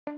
Hello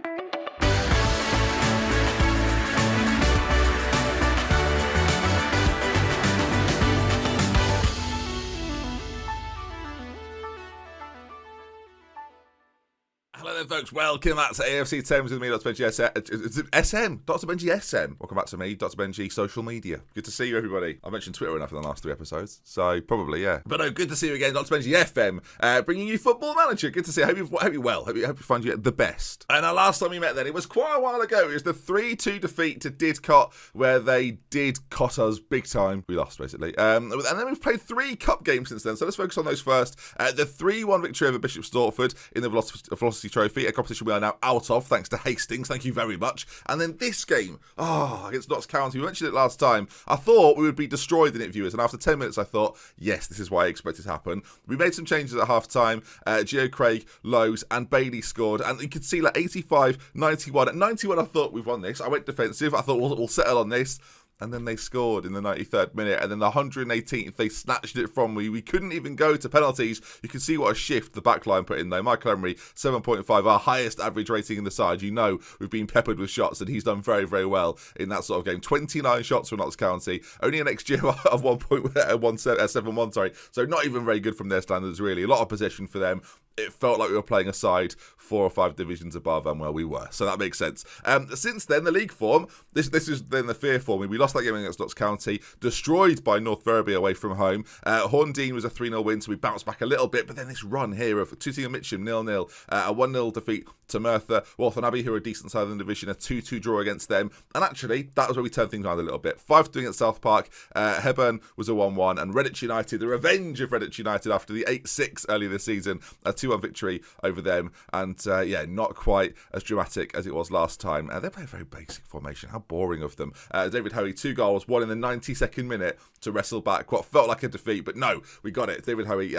there, folks. Welcome back to AFC Thames with me, DoctorBenjyFM. DoctorBenjyFM. Welcome back to me, Dr. Benji, social media. Good to see you, everybody. I mentioned Twitter enough in the last 3 episodes, so probably, yeah. But no, good to see you again, DoctorBenjyFM, bringing you Football Manager. Good to see you. Hope you're well. Hope you find you the best. And our last time we met then, it was quite a while ago. It was the 3-2 defeat to Didcot, where they did cot us big time. We lost, basically. And then we've played 3 cup games since then, so let's focus on those first. The 3-1 victory over Bishop Stortford in the Velocity Trophy, a competition we are now out of thanks to Hastings. Thank you very much. And then this game, against Notts County, we mentioned it last time. I thought we would be destroyed in it, viewers, and after 10 minutes I thought, yes, this is what I expected to happen. We made some changes at half time. Gio Craig, Lowe's and Bailey scored, and you could see like 85, 91. At 91 I thought we've won this. I went defensive. I thought we'll settle on this. And then they scored in the 93rd minute. And then the 118th, they snatched it from me. We couldn't even go to penalties. You can see what a shift the back line put in there. Michael Emery, 7.5, our highest average rating in the side. You know we've been peppered with shots, and he's done very, very well in that sort of game. 29 shots for Notts County. Only an XG of 1.71, sorry. So not even very good from their standards, really. A lot of possession for them. It felt like we were playing a side 4 or 5 divisions above, and well, we were. So that makes sense. Since then, the league form, this is then the fear form. We lost that game against Notts County, destroyed by North Ferriby away from home. Horndean was a 3-0 win, so we bounced back a little bit, but then this run here of Tooting and Mitcham, 0-0, a 1-0 defeat to Merthyr, Waltham Abbey, who are a decent side of the division, a 2-2 draw against them. And actually, that was where we turned things around a little bit. 5-2 against South Park, Hebburn was a 1-1, and Redditch United, the revenge of Redditch United after the 8-6 earlier this season, a 2-1 victory over them. And not quite as dramatic as it was last time. They play a very basic formation. How boring of them. David Hoey, 2 goals, 1 in the 92nd minute to wrestle back what felt like a defeat, but no, we got it. David Hoey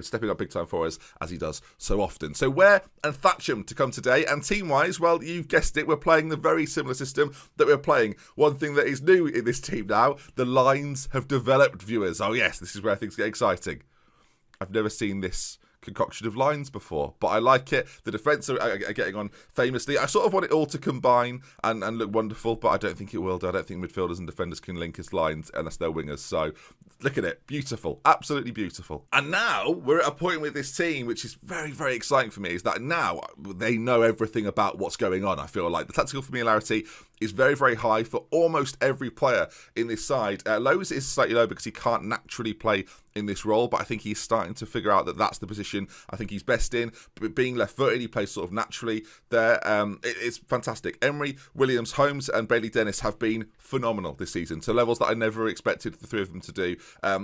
stepping up big time for us, as he does so often. So Ware and Thatcham to come today, and team-wise, well, you've guessed it, we're playing the very similar system that we're playing. One thing that is new in this team now, the lines have developed, viewers. Oh yes, this is where things get exciting. I've never seen this concoction of lines before, but I like it. The defence are getting on famously. I sort of want it all to combine and look wonderful, but I don't think it will do. I don't think midfielders and defenders can link as lines unless they're wingers. So look at it. Beautiful. Absolutely beautiful. And now we're at a point with this team which is very, very exciting for me, is that now they know everything about what's going on. I feel like the tactical familiarity is very, very high for almost every player in this side. Lowe's is slightly low because he can't naturally play in this role, but I think he's starting to figure out that that's the position I think he's best in. But being left-footed, he plays sort of naturally there. It's fantastic. Emery, Williams, Holmes and Bailey Dennis have been phenomenal this season, to levels that I never expected the 3 of them to do.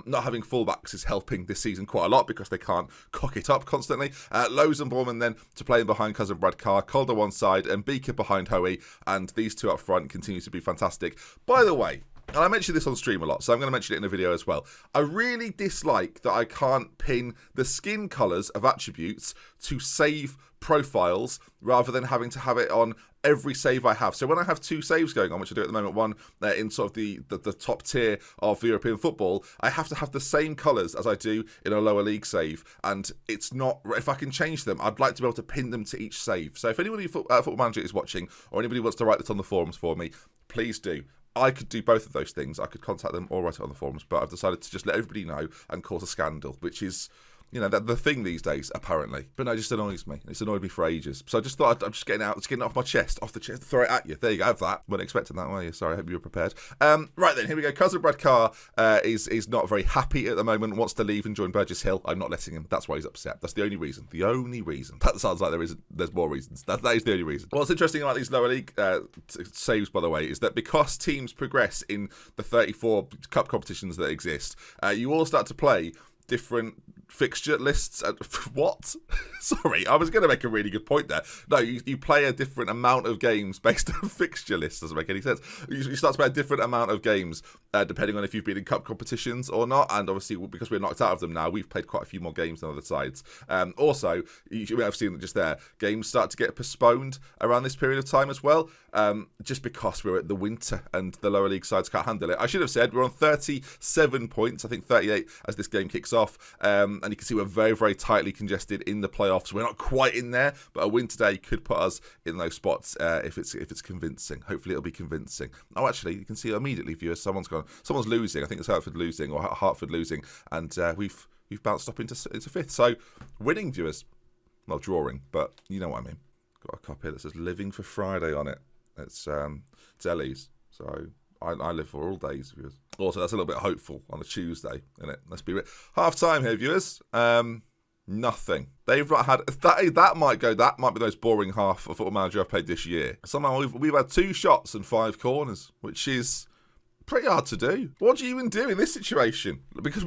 Not having fullbacks is helping this season quite a lot because they can't cock it up constantly. Lowe's and Borman then to play in behind cousin Brad Carr, Calder one side and Beaker behind Hoey, and these 2 up front continue to be fantastic. By the way, and I mentioned this on stream a lot, so I'm going to mention it in a video as well. I really dislike that I can't pin the skin colours of attributes to save profiles rather than having to have it on every save I have. So when I have 2 saves going on, which I do at the moment, one in sort of the top tier of European football, I have to have the same colours as I do in a lower league save. And it's not, if I can change them, I'd like to be able to pin them to each save. So if anybody Football Manager is watching, or anybody wants to write this on the forums for me, please do. I could do both of those things. I could contact them or write it on the forums, but I've decided to just let everybody know and cause a scandal, which is, the thing these days, apparently. But no, it just annoys me. It's annoyed me for ages. So I just thought I'm just getting it off my chest, off the chest, throw it at you. There you go, have that. Weren't expecting that, were you? Sorry, I hope you were prepared. Right then, here we go. Cousin Brad Carr is not very happy at the moment, wants to leave and join Burgess Hill. I'm not letting him. That's why he's upset. That's the only reason. The only reason. That sounds like there's more reasons. That is the only reason. What's interesting about these lower league saves, by the way, is that because teams progress in the 34 cup competitions that exist, you all start to play different fixture lists. What? Sorry, I was going to make a really good point there. No, you play a different amount of games based on fixture lists. Doesn't make any sense. You start to play a different amount of games depending on if you've been in cup competitions or not. And obviously, because we're knocked out of them now, we've played quite a few more games than other sides. Also, you may have seen that just there, games start to get postponed around this period of time as well, just because we're at the winter and the lower league sides can't handle it. I should have said we're on 37 points, I think 38 as this game kicks kicks off. And you can see we're very, very tightly congested in the playoffs. We're not quite in there, but a win today could put us in those spots if it's convincing. Hopefully it'll be convincing. Oh, actually, you can see immediately, viewers, someone's losing. I think it's Hertford losing or Hartford losing, and we've bounced up into fifth. So winning, viewers. Well, drawing, but you know what I mean. Got a copy that says "Living for Friday" on it. It's Ellie's, so I live for all days, viewers. Also, that's a little bit hopeful on a Tuesday, isn't it? Let's be real. Half time here, viewers. Nothing. They've not had that might be the most boring half of Football Manager I've played this year. Somehow we've had 2 shots and 5 corners, which is pretty hard to do. What do you even do in this situation? Because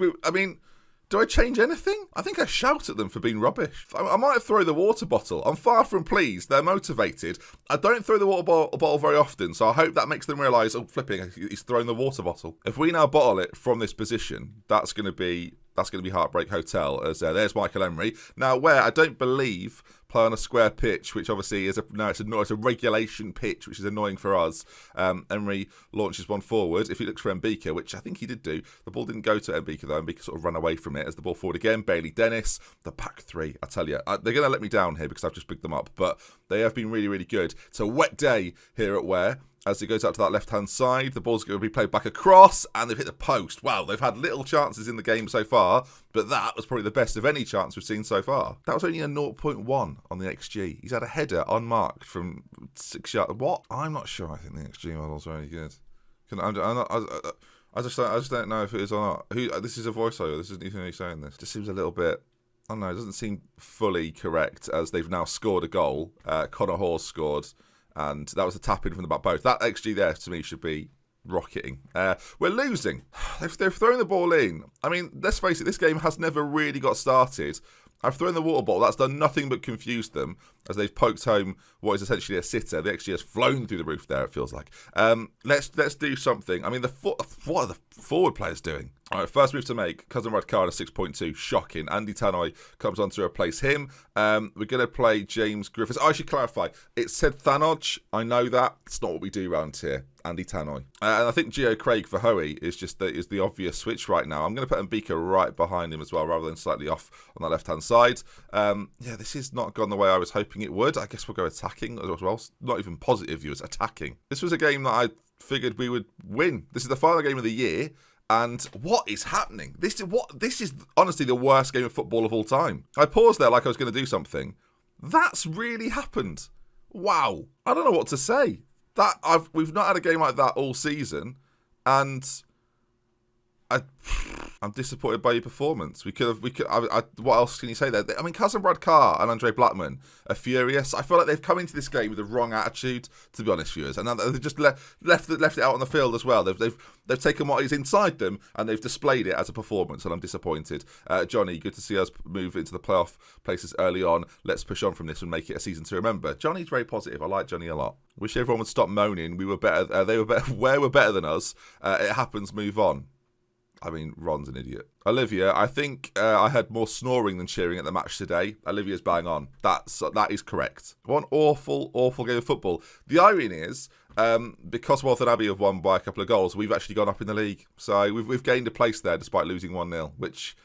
do I change anything? I think I shout at them for being rubbish. I might throw the water bottle. I'm far from pleased. They're motivated. I don't throw the water bottle very often, so I hope that makes them realise, oh, flipping, he's throwing the water bottle. If we now bottle it from this position, that's going to be Heartbreak Hotel. As there's Michael Emery. Now, where I don't believe play on a square pitch, which obviously it's a regulation pitch, which is annoying for us. Emery launches one forward. If he looks for Mbika, which I think he did do, the ball didn't go to Mbika though. Mbika sort of ran away from it as the ball forward again. Bailey Dennis, the back 3. I tell you, they're going to let me down here because I've just picked them up, but they have been really, really good. It's a wet day here at Ware. As it goes out to that left-hand side, the ball's going to be played back across, and they've hit the post. Wow, they've had little chances in the game so far, but that was probably the best of any chance we've seen so far. That was only a 0.1 on the XG. He's had a header unmarked from 6 yards. What? I'm not sure. I think the XG model's very good. I just don't know if it is or not. This is a voiceover. This isn't even me saying this. It just seems a little bit. I don't know. It doesn't seem fully correct as they've now scored a goal. Connor Hawes scored. And that was a tap in from the back post. That XG there, to me, should be rocketing. We're losing. They've thrown the ball in. I mean, let's face it, this game has never really got started. I've thrown the water bottle. That's done nothing but confuse them as they've poked home what is essentially a sitter. The XG has flown through the roof there, it feels like. Let's do something. I mean, what are the forward players doing? All right, first move to make. Cousin Radcard at 6.2. Shocking. Andy Tannoy comes on to replace him. We're going to play James Griffiths. I should clarify. It said Thanoj. I know that. It's not what we do around here. Andy Tannoy. And I think Gio Craig for Hoey is the obvious switch right now. I'm going to put Mbika right behind him as well, rather than slightly off on that left-hand side. This has not gone the way I was hoping it would. I guess we'll go attacking as well. Not even positive views, attacking. This was a game that I figured we would win. This is the final game of the year. And what is happening? This is honestly the worst game of football of all time. I paused there like I was going to do something. That's really happened. Wow. I don't know what to say. We've not had a game like that all season, and I'm disappointed by your performance. What else can you say there? I mean, Kazim Brad Carr and Andre Blackman are furious. I feel like they've come into this game with the wrong attitude, to be honest, viewers, and they've just left it out on the field as well. They've taken what is inside them and they've displayed it as a performance, and I'm disappointed. Johnny, good to see us move into the playoff places early on. Let's push on from this and make it a season to remember. Johnny's very positive. I like Johnny a lot. Wish everyone would stop moaning. We were better. They were better. Where we're better than us. It happens. Move on. I mean, Ron's an idiot. Olivia, I think I had more snoring than cheering at the match today. Olivia's bang on. That is correct. One awful, awful game of football. The irony is, because Walton Abbey have won by a couple of goals, we've actually gone up in the league. So we've gained a place there despite losing 1-0, which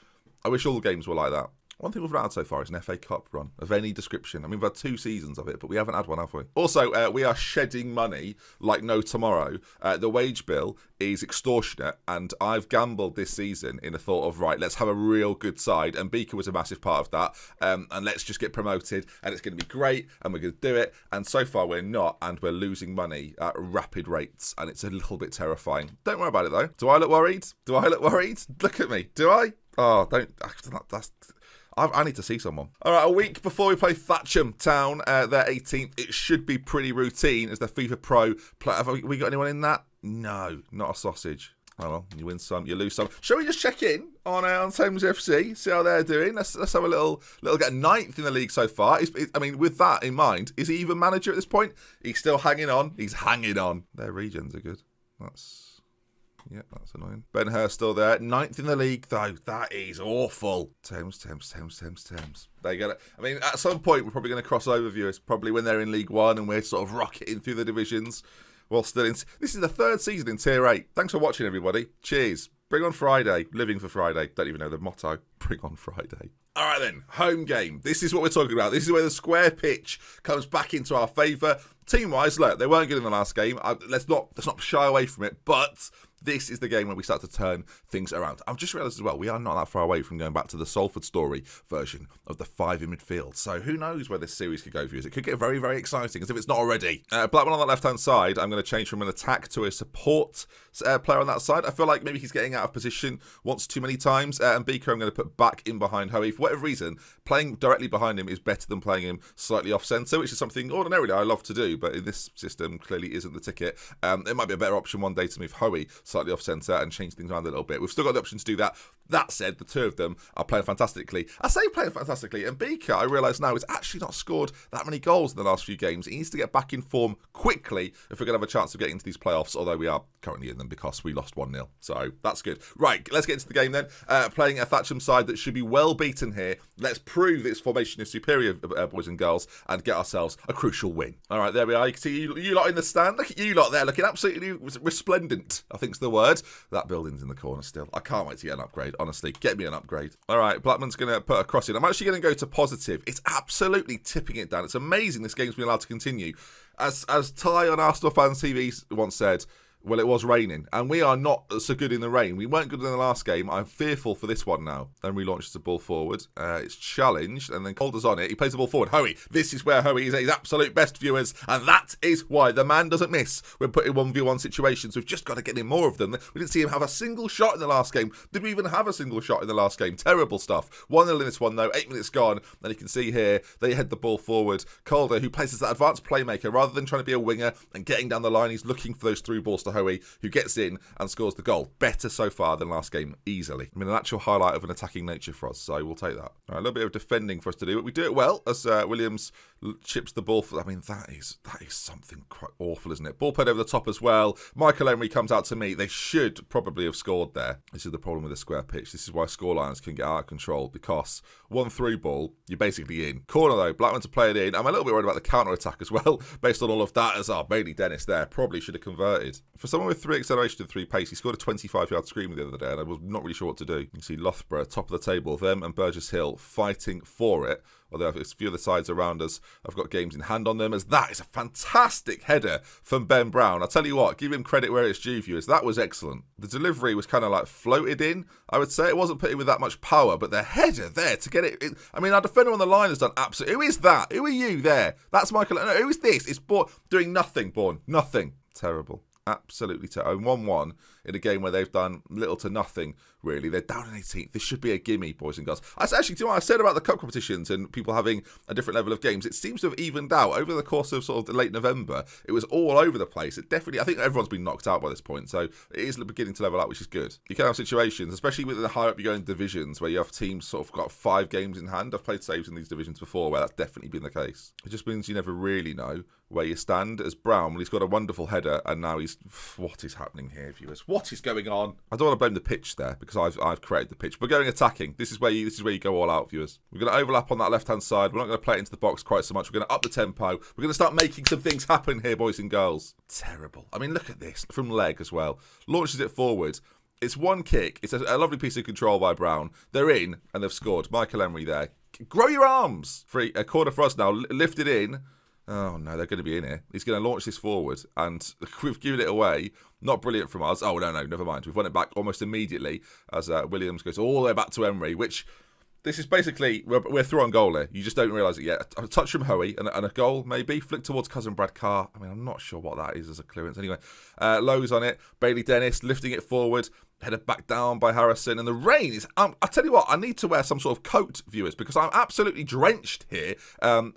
I wish all the games were like that. One thing we've not had so far is an FA Cup run of any description. I mean, we've had 2 seasons of it, but we haven't had one, have we? Also, we are shedding money like no tomorrow. The wage bill is extortionate, and I've gambled this season in the thought of, right, let's have a real good side, and Beaker was a massive part of that, and let's just get promoted, and it's going to be great, and we're going to do it, and so far we're not, and we're losing money at rapid rates, and it's a little bit terrifying. Don't worry about it, though. Do I look worried? Look at me. Do I? Oh, don't. I need to see someone. All right, a week before we play Thatcham Town, their 18th, it should be pretty routine as the FIFA Pro play. Have we got anyone in that? No, not a sausage. Oh well, you win some, you lose some. Shall we just check in on Thames FC, see how they're doing? Let's have a little get 9th in the league so far. I mean, with that in mind, is he even manager at this point? He's still hanging on. He's hanging on. Their regions are good. That's annoying. Ben Hurst still there. 9th in the league, though. That is awful. Thames. They get it. I mean, at some point, we're probably going to cross over, viewers. Probably when they're in League One and we're sort of rocketing through the divisions. Well, still in. This is the 3rd season in Tier 8. Thanks for watching, everybody. Cheers. Bring on Friday. Living for Friday. Don't even know the motto. Bring on Friday. All right then, home game. This is what we're talking about. This is where the square pitch comes back into our favour. Team-wise, look, they weren't good in the last game. Let's not shy away from it, but this is the game where we start to turn things around. I've just realised as well, we are not that far away from going back to the Salford story version of the 5 in midfield. So who knows where this series could go for you. It could get very, very exciting, as if it's not already. Blackman on that left-hand side, I'm going to change from an attack to a support player on that side. I feel like maybe he's getting out of position once too many times. And Beaker I'm going to put back in behind Hoey. For whatever reason, playing directly behind him is better than playing him slightly off-centre, which is something ordinarily I love to do, but in this system clearly isn't the ticket. It might be a better option one day to move Hoey slightly off-centre and change things around a little bit. We've still got the option to do that. That said, the two of them are playing fantastically. I say playing fantastically, and Beaker, I realise now, has actually not scored that many goals in the last few games. He needs to get back in form quickly if we're going to have a chance of getting into these playoffs, although we are currently in them because we lost 1-0. So that's good. Right, let's get into the game then. Playing a Thatcham side that should be well beaten here. Let's prove its formation is superior, boys and girls, and get ourselves a crucial win. All right, there we are. You can see you lot in the stand. Look at you lot there, looking absolutely resplendent, I think's the word. That building's in the corner still. I can't wait to get an upgrade, honestly. Get me an upgrade. All right, Blackman's going to put a cross in. I'm actually going to go to positive. It's absolutely tipping it down. It's amazing this game's been allowed to continue. As Ty on Arsenal Fans TV once said, well, it was raining, and we are not so good in the rain. We weren't good in the last game. I'm fearful for this one now. Then relaunches the ball forward. It's challenged, and then Calder's on it. He plays the ball forward. Hoey. This is where Hoey is at his absolute best, viewers, and that is why the man doesn't miss when put in 1v1 situations. We've just got to get in more of them. We didn't see him have a single shot in the last game. Did we even have a single shot in the last game? Terrible stuff. 1-0 in this one, though. 8 minutes gone, and you can see here, they head the ball forward. Calder, who plays as that advanced playmaker, rather than trying to be a winger and getting down the line, he's looking for those through balls to Hoey, who gets in and scores the goal. Better so far than last game, easily. I mean, an actual highlight of an attacking nature for us, so we'll take that. All right, a little bit of defending for us to do, but we do it well as Williams chips the ball. I mean, that is something quite awful, isn't it? Ball played over the top as well. Michael Emery comes out to meet. They should probably have scored there. This is the problem with a square pitch. This is why scorelines can get out of control, because one through ball, you're basically in. Corner though, Blackman to play it in. I'm a little bit worried about the counter attack as well, based on all of that. As Bailey Dennis there probably should have converted. For someone with 3 acceleration and 3 pace, he scored a 25-yard screamer the other day, and I was not really sure what to do. You can see Loughborough top of the table, them and Burgess Hill fighting for it. Although a few of the sides around us have got games in hand on them, as that is a fantastic header from Ben Brown. I'll tell you what, give him credit where it's due, viewers. That was excellent. The delivery was kind of like floated in, I would say. It wasn't put in with that much power, but the header there to get it. I mean, our defender on the line has done absolutely. Who is that? Who are you there? That's Michael. No, who is this? It's doing nothing, Bourne. Nothing. Terrible. Absolutely terrible. 1-1 in a game where they've done little to nothing, really. They're down in 18th. This should be a gimme, boys and girls. That's actually, do you know what I said about the cup competitions and people having a different level of games? It seems to have evened out over the course of sort of late November. It was all over the place. It definitely, I think everyone's been knocked out by this point, so it is beginning to level out, which is good. You can have situations, especially with the higher up you go in divisions, where you have teams sort of got 5 games in hand. I've played saves in these divisions before where that's definitely been the case. It just means you never really know where you stand. As Brown, well, he's got a wonderful header, and now what is happening here, viewers? What is going on? I don't want to blame the pitch there, because I've created the pitch. We're going attacking. This is where you go all out, viewers. We're going to overlap on that left-hand side. We're not going to play it into the box quite so much. We're going to up the tempo. We're going to start making some things happen here, boys and girls. Terrible. I mean, look at this. From leg as well. Launches it forward. It's one kick. It's a lovely piece of control by Brown. They're in, and they've scored. Michael Emery there. Grow your arms. Free. A corner for us now. Lift it in. Oh, no, they're going to be in here. He's going to launch this forward, and we've given it away. Not brilliant from us. Oh, no, never mind. We've won it back almost immediately as Williams goes all the way back to Emery, which this is basically, we're through on goal here. You just don't realise it yet. A touch from Hoey and a goal, maybe. Flick towards Cousin Brad Carr. I mean, I'm not sure what that is as a clearance. Anyway, Lowe's on it. Bailey Dennis lifting it forward. Headed back down by Harrison, and the rain is. I'll tell you what, I need to wear some sort of coat, viewers, because I'm absolutely drenched here.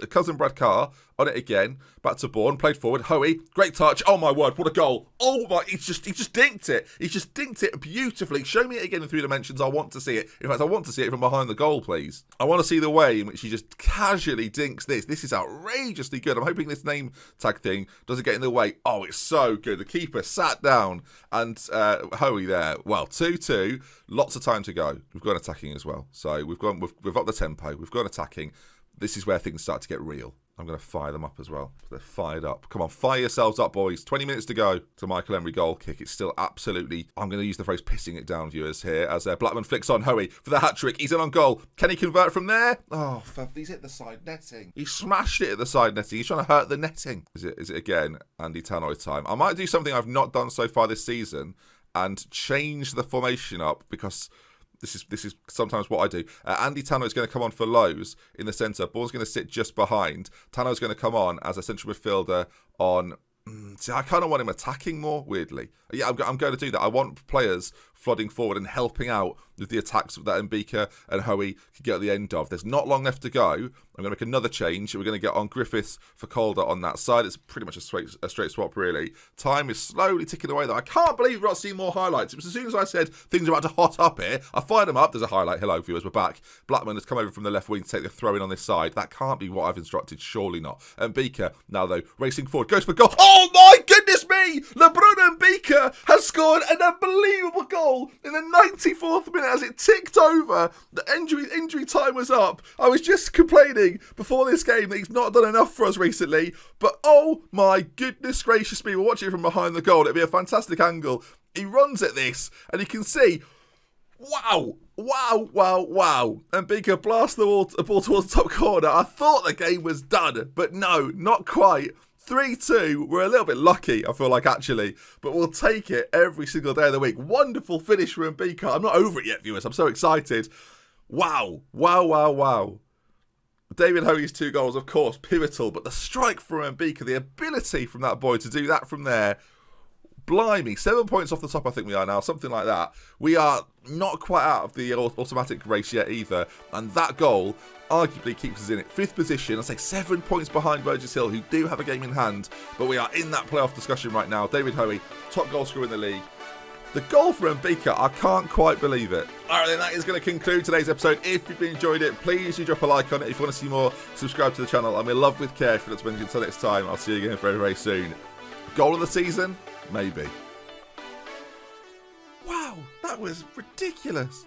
Cousin Brad Carr on it again, back to Bourne, played forward. Hoey, great touch. Oh my word, what a goal! Oh my, he just dinked it. He just dinked it beautifully. Show me it again in 3 dimensions. I want to see it. In fact, I want to see it from behind the goal, please. I want to see the way in which he just casually dinks this. This is outrageously good. I'm hoping this name tag thing doesn't get in the way. Oh, it's so good. The keeper sat down, and Hoey there. Well, 2-2, lots of time to go. We've gone attacking as well. So we've upped the tempo. We've gone attacking. This is where things start to get real. I'm going to fire them up as well. They're fired up. Come on, fire yourselves up, boys. 20 minutes to go to Michael Emery goal kick. It's still absolutely, I'm going to use the phrase pissing it down, viewers, here, as Blackman flicks on Hoey for the hat-trick. He's in on goal. Can he convert from there? Oh, he's hit the side netting. He smashed it at the side netting. He's trying to hurt the netting. Is it again Andy Tannoy time? I might do something I've not done so far this season and change the formation up, because this is sometimes what I do. Andy Tannoy is going to come on for Lowe's in the centre. Ball's going to sit just behind. Tannoy's going to come on as a central midfielder on... See, I kind of want him attacking more, weirdly. Yeah, I'm going to do that. I want players flooding forward and helping out with the attacks that Mbika and Hoey could get at the end of. There's not long left to go. I'm going to make another change. We're going to get on Griffiths for Calder on that side. It's pretty much a straight swap, really. Time is slowly ticking away, though. I can't believe we're not seeing more highlights. It was as soon as I said things are about to hot up here, I fired them up. There's a highlight. Hello, viewers. We're back. Blackman has come over from the left wing to take the throw in on this side. That can't be what I've instructed. Surely not. Mbika, now, though, racing forward, goes for goal. Oh, my goodness me! LeBron Mbika has scored an unbelievable goal in the 94th minute as it ticked over. The injury time was up. I was just complaining before this game that he's not done enough for us recently. But oh my goodness gracious me, we're watching it from behind the goal. It'd be a fantastic angle. He runs at this and you can see, wow. And Mbika blasts the ball towards the top corner. I thought the game was done, but no, not quite. 3-2, we're a little bit lucky, I feel like, actually, but we'll take it every single day of the week. Wonderful finish for Mbika. I'm not over it yet, viewers. I'm so excited. Wow. David Hoey's 2 goals, of course, pivotal, but the strike from Mbika, the ability from that boy to do that from there, blimey, 7 points off the top, I think we are now, something like that. We are not quite out of the automatic race yet either, and that goal arguably keeps us in it. 5th position, I'd say 7 points behind Burgess Hill, who do have a game in hand, but we are in that playoff discussion right now. David Hoey, top goal scorer in the league. The goal for Mbika, I can't quite believe it. Alright then, that is going to conclude today's episode. If you've enjoyed it, please do drop a like on it. If you want to see more, subscribe to the channel. I'm in love with care. If you'd like to until next time, I'll see you again very, very soon. Goal of the season? Maybe. Wow, that was ridiculous.